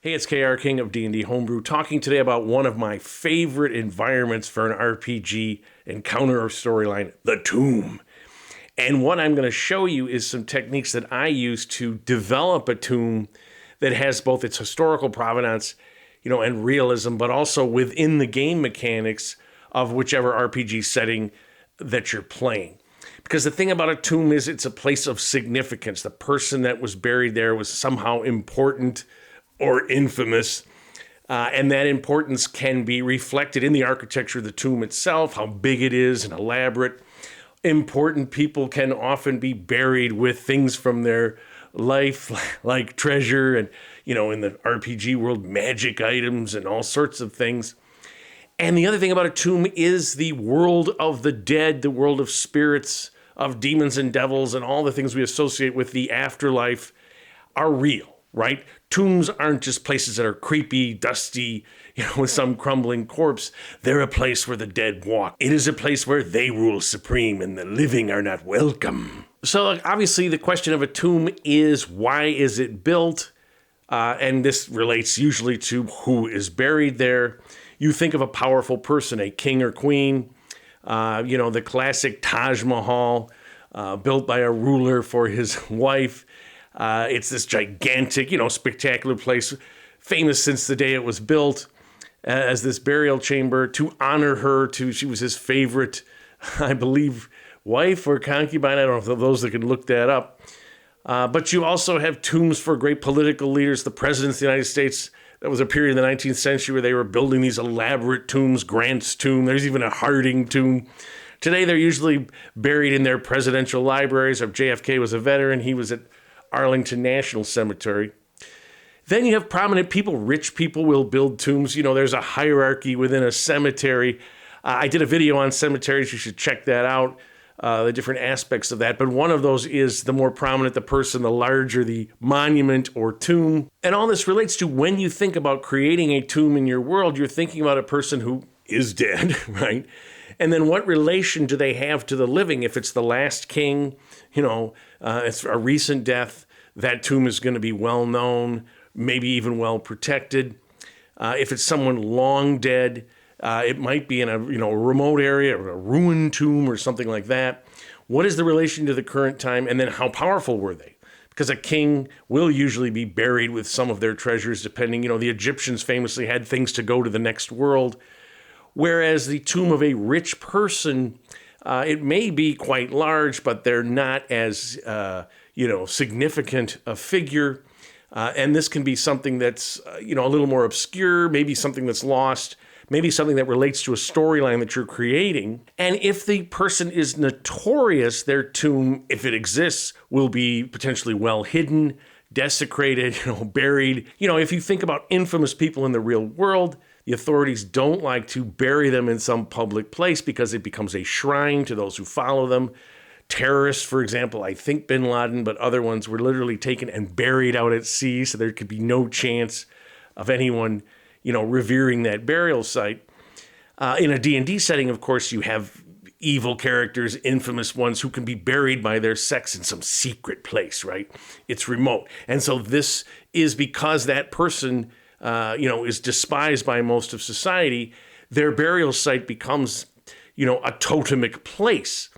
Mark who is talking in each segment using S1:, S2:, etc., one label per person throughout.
S1: Hey, it's KR King of D&D Homebrew, talking today about one of my favorite environments for an RPG encounter or storyline, the tomb. And what I'm going to show you is some techniques that I use to develop a tomb that has both its historical provenance, and realism, but also within the game mechanics of whichever RPG setting that you're playing. Because the thing about a tomb is it's a place of significance. The person that was buried there was somehow important or infamous, and that importance can be reflected in the architecture of the tomb itself, how big it is and elaborate. Important people can often be buried with things from their life, like treasure and, in the RPG world, magic items and all sorts of things. And the other thing about a tomb is the world of the dead, the world of spirits, of demons and devils, and all the things we associate with the afterlife are real, right? Tombs aren't just places that are creepy, dusty, with some crumbling corpse. They're a place where the dead walk. It is a place where they rule supreme and the living are not welcome. So obviously the question of a tomb is, why is it built? And this relates usually to who is buried there. You think of a powerful person, a king or queen, the classic Taj Mahal, built by a ruler for his wife. It's this gigantic, spectacular place, famous since the day it was built as this burial chamber to honor her. She was his favorite, I believe, wife or concubine. I don't know if those that can look that up. But you also have tombs for great political leaders, the presidents of the United States. That was a period in the 19th century where they were building these elaborate tombs, Grant's tomb. There's even a Harding tomb. Today, they're usually buried in their presidential libraries. If JFK was a veteran, he was at Arlington National Cemetery. Then you have prominent people. Rich people will build tombs. There's a hierarchy within a cemetery. I did a video on cemeteries. You should check that out, the different aspects of that. But one of those is the more prominent the person, the larger the monument or tomb. And all this relates to when you think about creating a tomb in your world, you're thinking about a person who is dead, right? And then what relation do they have to the living? If it's the last king, it's a recent death, that tomb is going to be well known, maybe even well protected. If it's someone long dead, it might be in a remote area or a ruined tomb or something like that. What is the relation to the current time? And then how powerful were they? Because a king will usually be buried with some of their treasures, depending, the Egyptians famously had things to go to the next world. Whereas the tomb of a rich person, it may be quite large, but they're not as, significant a figure. And this can be something that's, a little more obscure, maybe something that's lost, maybe something that relates to a storyline that you're creating. And if the person is notorious, their tomb, if it exists, will be potentially well hidden, desecrated, buried. If you think about infamous people in the real world, the authorities don't like to bury them in some public place because it becomes a shrine to those who follow them. Terrorists, for example, I think bin Laden, but other ones were literally taken and buried out at sea, so there could be no chance of anyone, revering that burial site. In a D&D setting, of course, you have evil characters, infamous ones who can be buried by their sex in some secret place, right? It's remote. And so this is because that person is despised by most of society, their burial site becomes, a totemic place.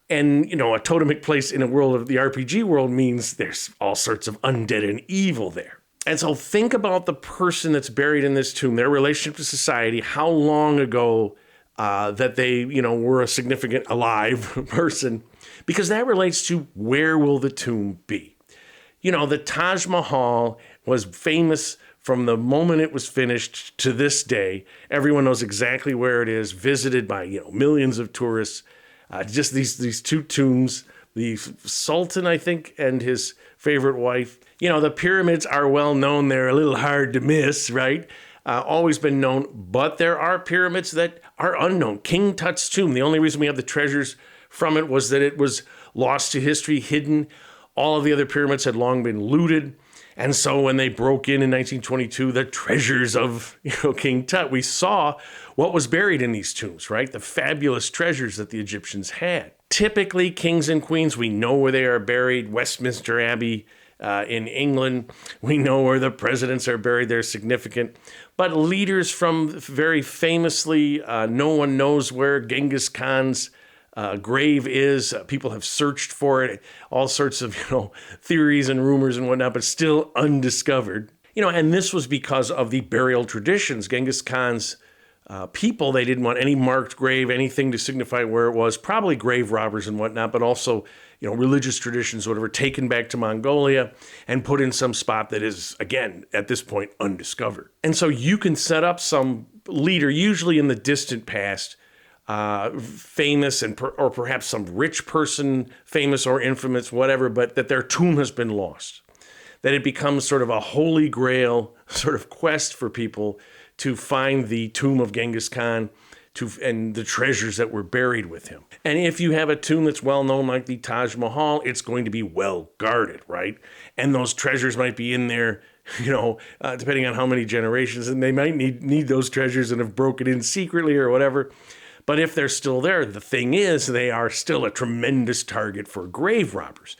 S1: And, a totemic place in a world of the RPG world means there's all sorts of undead and evil there. And so think about the person that's buried in this tomb, their relationship to society, how long ago that they, were a significant alive person, because that relates to where will the tomb be. The Taj Mahal was famous from the moment it was finished to this day. Everyone knows exactly where it is, visited by, millions of tourists. Just these two tombs, the Sultan, I think, and his favorite wife. The pyramids are well known. They're a little hard to miss, right? Always been known, but there are pyramids that are unknown. King Tut's tomb, the only reason we have the treasures from it was that it was lost to history, hidden. All of the other pyramids had long been looted. And so when they broke in 1922, the treasures of King Tut, we saw what was buried in these tombs, right? The fabulous treasures that the Egyptians had. Typically, kings and queens, we know where they are buried. Westminster Abbey In England, we know where the presidents are buried. They're significant. But leaders from very famously, no one knows where Genghis Khan's grave is. People have searched for it, all sorts of theories and rumors and whatnot, but still undiscovered. And this was because of the burial traditions. Genghis Khan's people, they didn't want any marked grave, anything to signify where it was, probably grave robbers and whatnot, but also, religious traditions, whatever, taken back to Mongolia and put in some spot that is, again, at this point, undiscovered. And so you can set up some leader, usually in the distant past, famous or perhaps some rich person, famous or infamous, whatever, but that their tomb has been lost. That it becomes sort of a holy grail sort of quest for people to find the tomb of Genghis Khan and the treasures that were buried with him. And if you have a tomb that's well known like the Taj Mahal, it's going to be well guarded, right? And those treasures might be in there, depending on how many generations, and they might need those treasures and have broken in secretly or whatever. But if they're still there, the thing is, they are still a tremendous target for grave robbers.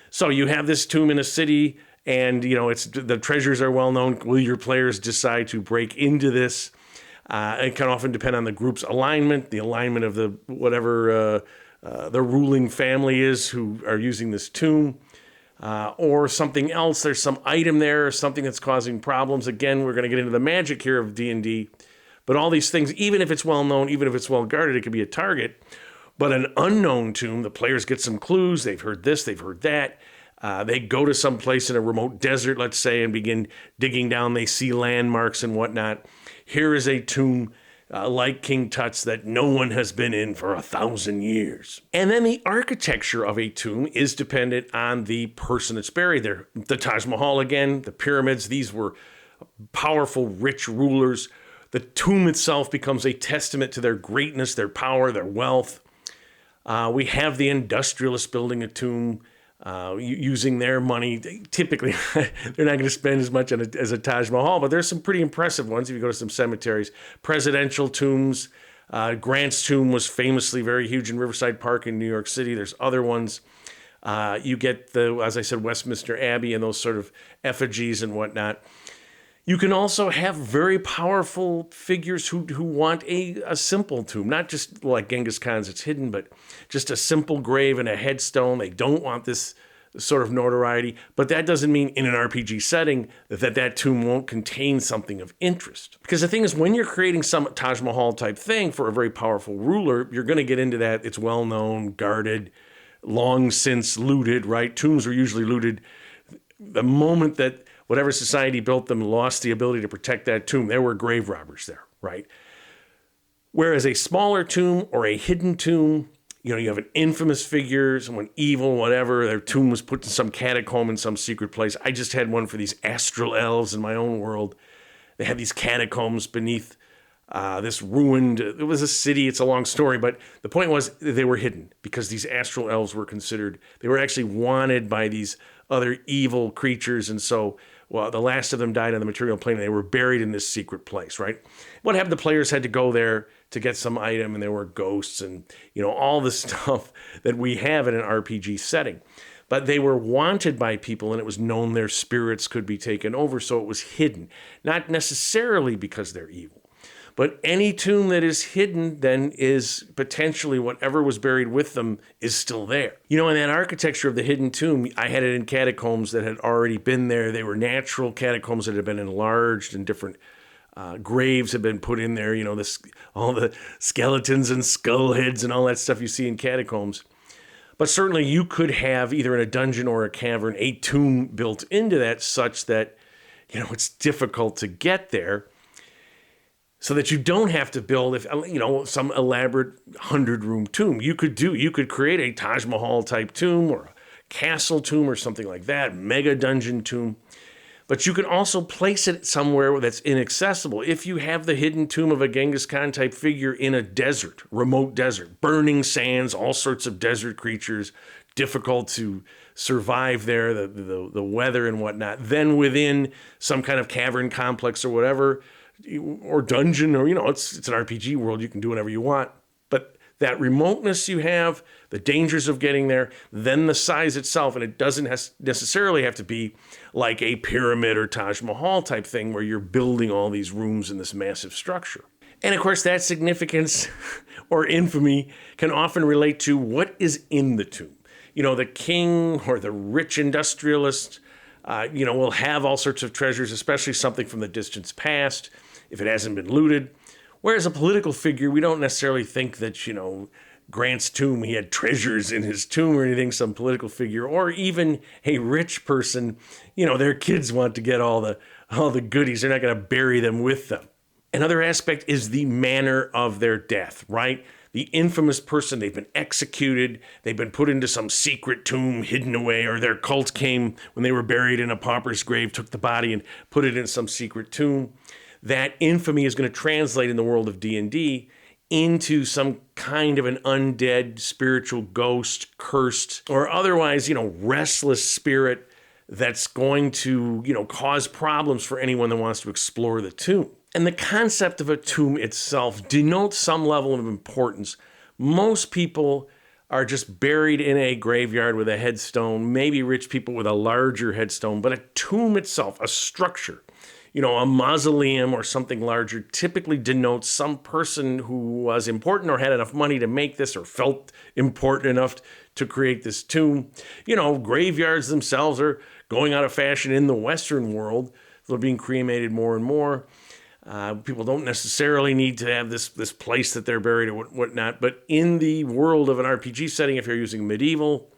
S1: So you have this tomb in a city, and the treasures are well known. Will your players decide to break into this? It can often depend on the group's alignment, the alignment of the whatever the ruling family is who are using this tomb, or something else. There's some item there, or something that's causing problems. Again, we're going to get into the magic here of D&D, but all these things, even if it's well known, even if it's well guarded, it could be a target. But an unknown tomb, the players get some clues. They've heard this, they've heard that. They go to some place in a remote desert, let's say, and begin digging down. They see landmarks and whatnot. Here is a tomb like King Tut's that no one has been in for 1,000 years. And then the architecture of a tomb is dependent on the person that's buried there. The Taj Mahal again, the pyramids, these were powerful, rich rulers. The tomb itself becomes a testament to their greatness, their power, their wealth. We have the industrialists building a tomb, using their money. Typically, they're not going to spend as much as a Taj Mahal, but there's some pretty impressive ones if you go to some cemeteries. Presidential tombs. Grant's tomb was famously very huge in Riverside Park in New York City. There's other ones. You get as I said, Westminster Abbey and those sort of effigies and whatnot. You can also have very powerful figures who want a simple tomb, not just like Genghis Khan's, it's hidden, but just a simple grave and a headstone. They don't want this sort of notoriety, but that doesn't mean in an RPG setting that tomb won't contain something of interest. Because the thing is, when you're creating some Taj Mahal type thing for a very powerful ruler, you're going to get into that. It's well known, guarded, long since looted, right? Tombs were usually looted the moment that whatever society built them lost the ability to protect that tomb. There were grave robbers there, right? Whereas a smaller tomb or a hidden tomb, you have an infamous figure, someone evil, whatever, their tomb was put in some catacomb in some secret place. I just had one for these astral elves in my own world. They had these catacombs beneath this ruined, it was a city, it's a long story, but the point was they were hidden because these astral elves were considered, they were actually wanted by these other evil creatures, and so the last of them died on the material plane, and they were buried in this secret place, right? What happened? The players had to go there to get some item, and there were ghosts and, all the stuff that we have in an RPG setting. But they were wanted by people, and it was known their spirits could be taken over, so it was hidden. Not necessarily because they're evil. But any tomb that is hidden then is potentially whatever was buried with them is still there. In that architecture of the hidden tomb, I had it in catacombs that had already been there. They were natural catacombs that had been enlarged, and different graves had been put in there. All the skeletons and skull heads and all that stuff you see in catacombs. But certainly you could have, either in a dungeon or a cavern, a tomb built into that such that, it's difficult to get there. So that you don't have to build, some elaborate 100-room tomb. You could create a Taj Mahal type tomb or a castle tomb or something like that, mega dungeon tomb. But you can also place it somewhere that's inaccessible. If you have the hidden tomb of a Genghis Khan type figure in a desert, remote desert, burning sands, all sorts of desert creatures, difficult to survive there, the weather and whatnot, then within some kind of cavern complex or whatever, or dungeon, or it's an RPG world, you can do whatever you want, but that remoteness you have, the dangers of getting there, then the size itself. And it doesn't necessarily have to be like a pyramid or Taj Mahal type thing where you're building all these rooms in this massive structure. And of course, that significance or infamy can often relate to what is in the tomb. The king or the rich industrialist, will have all sorts of treasures, especially something from the distant past, if it hasn't been looted. Whereas a political figure, we don't necessarily think that, Grant's tomb, he had treasures in his tomb or anything, some political figure, or even a rich person, their kids want to get all the goodies. They're not going to bury them with them. Another aspect is the manner of their death, right? The infamous person, they've been executed, they've been put into some secret tomb hidden away, or their cult came when they were buried in a pauper's grave, took the body and put it in some secret tomb. That infamy is going to translate in the world of D&D into some kind of an undead, spiritual ghost, cursed, or otherwise, restless spirit that's going to, cause problems for anyone that wants to explore the tomb. And the concept of a tomb itself denotes some level of importance. Most people are just buried in a graveyard with a headstone, maybe rich people with a larger headstone, but a tomb itself, a structure, a mausoleum or something larger, typically denotes some person who was important or had enough money to make this or felt important enough to create this tomb. Graveyards themselves are going out of fashion in the Western world. They're being cremated more and more. People don't necessarily need to have this place that they're buried or whatnot. But in the world of an RPG setting, if you're using medieval,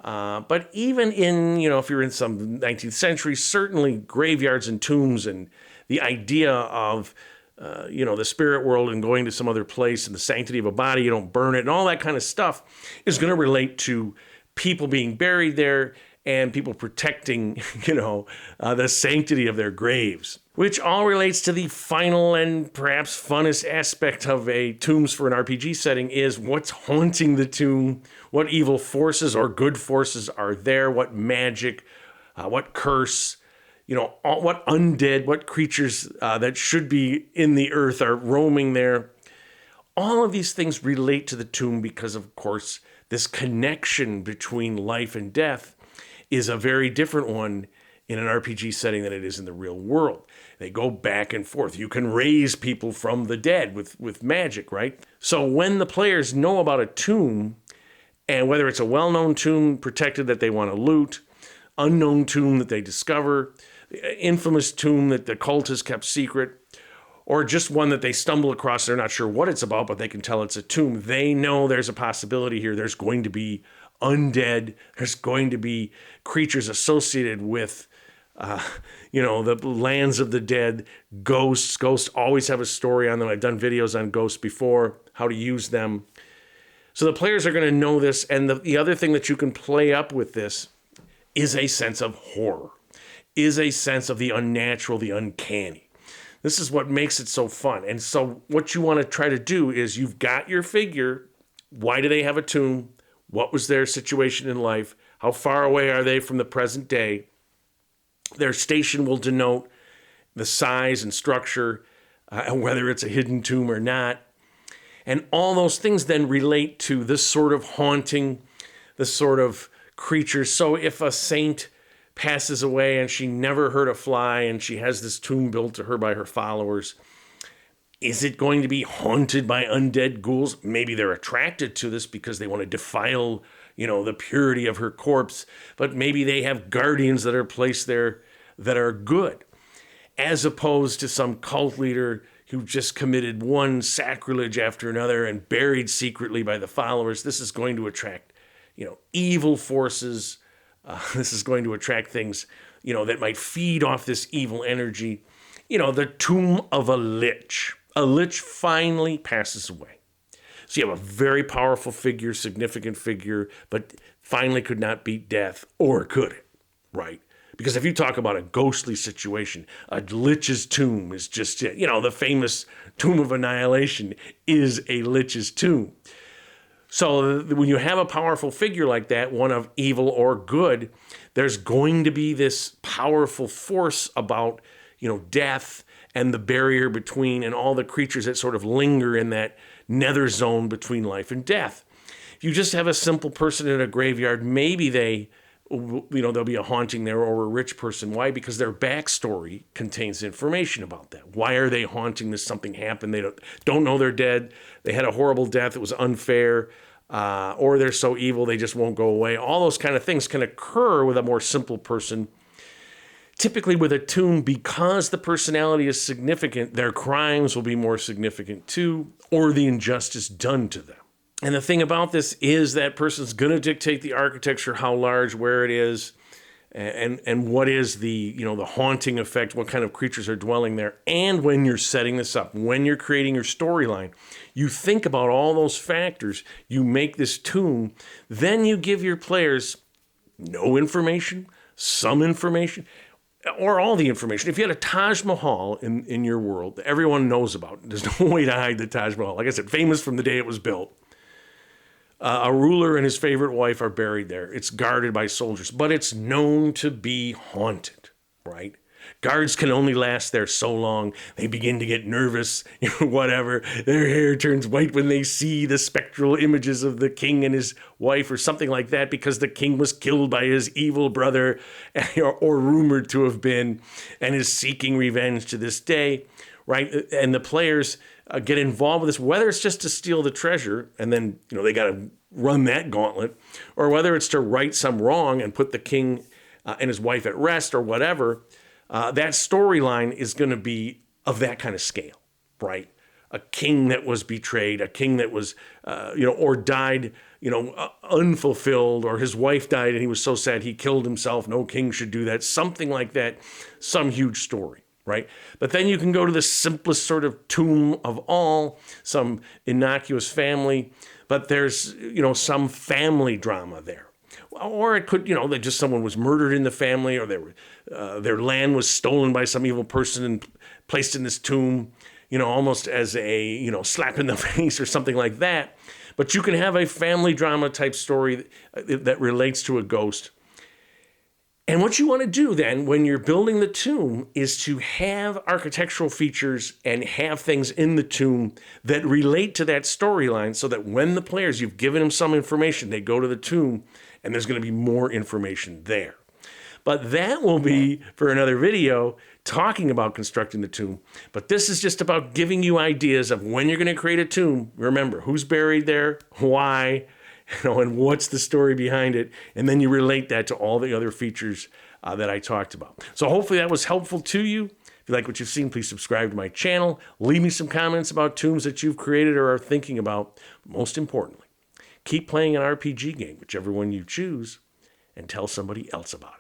S1: but even in, if you're in some 19th century, certainly graveyards and tombs and the idea of, the spirit world and going to some other place and the sanctity of a body, you don't burn it and all that kind of stuff is going to relate to people being buried there and people protecting, the sanctity of their graves, which all relates to the final and perhaps funnest aspect of a tombs for an RPG setting is what's haunting the tomb, what evil forces or good forces are there, what magic, what curse, what undead, what creatures that should be in the earth are roaming there. All of these things relate to the tomb because, of course, this connection between life and death is a very different one in an RPG setting than it is in the real world. They go back and forth. You can raise people from the dead with magic, right? So when the players know about a tomb, and whether it's a well-known tomb protected that they want to loot, unknown tomb that they discover, infamous tomb that the cult has kept secret, or just one that they stumble across, they're not sure what it's about, but they can tell it's a tomb. They know there's a possibility here. There's going to be undead. There's going to be creatures associated with, the lands of the dead, ghosts. Ghosts always have a story on them. I've done videos on ghosts before, how to use them. So the players are going to know this. And the other thing that you can play up with this is a sense of horror, is a sense of the unnatural, the uncanny. This is what makes it so fun. And so what you want to try to do is you've got your figure. Why do they have a tomb? What was their situation in life? How far away are they from the present day? Their station will denote the size and structure, and whether it's a hidden tomb or not. And all those things then relate to this sort of haunting, the sort of creatures. So if a saint passes away and she never hurt a fly and she has this tomb built to her by her followers, is it going to be haunted by undead ghouls? Maybe they're attracted to this because they want to defile, the purity of her corpse. But maybe they have guardians that are placed there that are good, as opposed to some cult leader who just committed one sacrilege after another and buried secretly by the followers. This is going to attract, evil forces. This is going to attract things, that might feed off this evil energy. The tomb of a lich. A lich finally passes away. So you have a very powerful figure, significant figure, but finally could not beat death, or could it, right? Because if you talk about a ghostly situation, a lich's tomb is just, the famous Tomb of Annihilation is a lich's tomb. So when you have a powerful figure like that, one of evil or good, there's going to be this powerful force about, death and the barrier between, and all the creatures that sort of linger in that nether zone between life and death. If you just have a simple person in a graveyard, maybe there'll be a haunting there, or a rich person. Why? Because their backstory contains information about that. Why are they haunting this? Something happened. They don't know they're dead. They had a horrible death. It was unfair. Or they're so evil they just won't go away. All those kind of things can occur with a more simple person. Typically with a tomb, because the personality is significant, their crimes will be more significant too, or the injustice done to them. And the thing about this is that person's going to dictate the architecture, how large, where it is, and what is the haunting effect, what kind of creatures are dwelling there. And when you're setting this up, when you're creating your storyline, you think about all those factors, you make this tomb, then you give your players no information, some information, or all the information. If you had a Taj Mahal in your world that everyone knows about, there's no way to hide the Taj Mahal. Like I said, famous from the day it was built. A ruler and his favorite wife are buried there. It's guarded by soldiers, but it's known to be haunted, right? Guards can only last there so long. They begin to get nervous, whatever. Their hair turns white when they see the spectral images of the king and his wife, or something like that, because the king was killed by his evil brother, or rumored to have been, and is seeking revenge to this day, right? And the players get involved with this, whether it's just to steal the treasure, and then they got to run that gauntlet, or whether it's to right some wrong and put the king and his wife at rest, or whatever. That storyline is going to be of that kind of scale, right? A king that was betrayed, a king that was, or died, unfulfilled, or his wife died and he was so sad he killed himself. No king should do that. Something like that, some huge story. Right? But then you can go to the simplest sort of tomb of all, some innocuous family, but there's, some family drama there. Or it could, that just someone was murdered in the family, or their land was stolen by some evil person and placed in this tomb, almost as a, slap in the face or something like that. But you can have a family drama type story that relates to a ghost. And what you want to do then when you're building the tomb is to have architectural features and have things in the tomb that relate to that storyline, so that when the players, you've given them some information, they go to the tomb and there's going to be more information there. But that will be for another video, talking about constructing the tomb. But this is just about giving you ideas of when you're going to create a tomb. Remember, who's buried there, why, and what's the story behind it, and then you relate that to all the other features that I talked about. So hopefully that was helpful to you. If you like what you've seen, please subscribe to my channel. Leave me some comments about tombs that you've created or are thinking about. Most importantly, keep playing an RPG game, whichever one you choose, and tell somebody else about it.